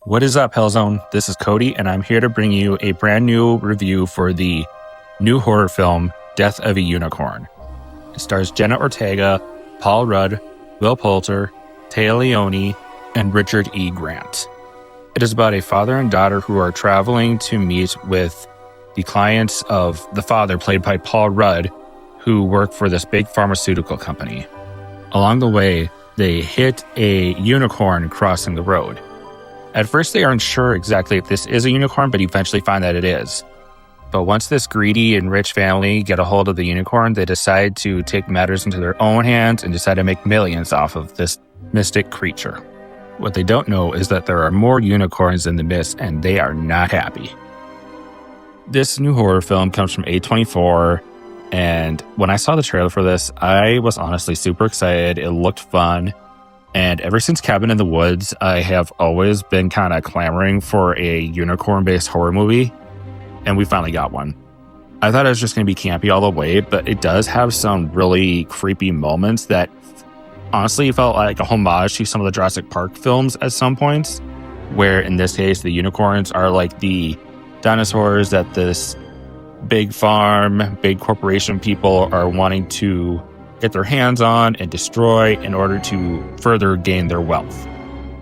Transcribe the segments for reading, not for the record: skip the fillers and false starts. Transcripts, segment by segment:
What is up, Hellzone? This is Cody, and I'm here to bring you a brand new review for the new horror film, Death of a Unicorn. It stars Jenna Ortega, Paul Rudd, Will Poulter, Téa Leoni, and Richard E. Grant. It is about a father and daughter who are traveling to meet with the clients of the father, played by Paul Rudd, who work for this big pharmaceutical company. Along the way, they hit a unicorn crossing the road. At first, they aren't sure exactly if this is a unicorn, but eventually find that it is. But once this greedy and rich family get a hold of the unicorn, they decide to take matters into their own hands and decide to make millions off of this mystic creature. What they don't know is that there are more unicorns in the mist, and they are not happy. This new horror film comes from A24, and when I saw the trailer for this, I was honestly super excited. It looked fun. And ever since Cabin in the Woods, I have always been kind of clamoring for a unicorn-based horror movie, and we finally got one. I thought it was just going to be campy all the way, but it does have some really creepy moments that honestly felt like a homage to some of the Jurassic Park films at some points, where in this case, the unicorns are like the dinosaurs that this big farm, big corporation people are wanting to get their hands on and destroy in order to further gain their wealth.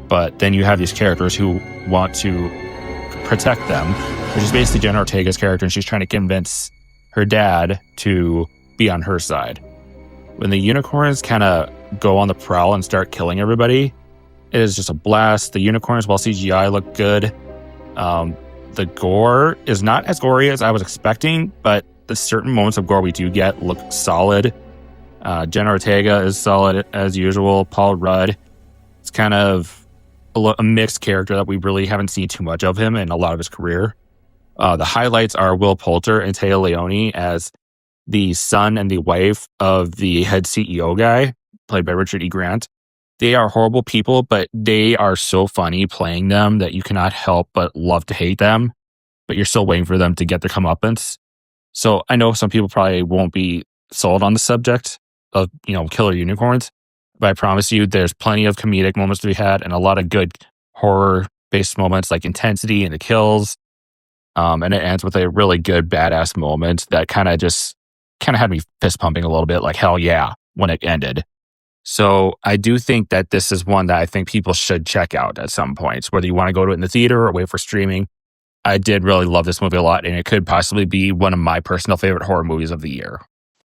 But then you have these characters who want to protect them, which is basically Jenna Ortega's character, and she's trying to convince her dad to be on her side. When the unicorns kind of go on the prowl and start killing everybody, it is just a blast. The unicorns, while CGI, look good. The gore is not as gory as I was expecting, but the certain moments of gore we do get look solid. Jenna Ortega is solid as usual. Paul Rudd, it's kind of a mixed character that we really haven't seen too much of him in a lot of his career. The highlights are Will Poulter and Téa Leoni as the son and the wife of the head CEO guy, played by Richard E. Grant. They are horrible people, but they are so funny playing them that you cannot help but love to hate them, but you're still waiting for them to get their comeuppance. So I know some people probably won't be sold on the subject of, killer unicorns, but I promise you there's plenty of comedic moments to be had and a lot of good horror-based moments like intensity and the kills. And it ends with a really good badass moment that kind of had me fist pumping a little bit, like hell yeah, when it ended. So I do think that this is one that I think people should check out at some point, whether you want to go to it in the theater or wait for streaming. I did really love this movie a lot, and it could possibly be one of my personal favorite horror movies of the year.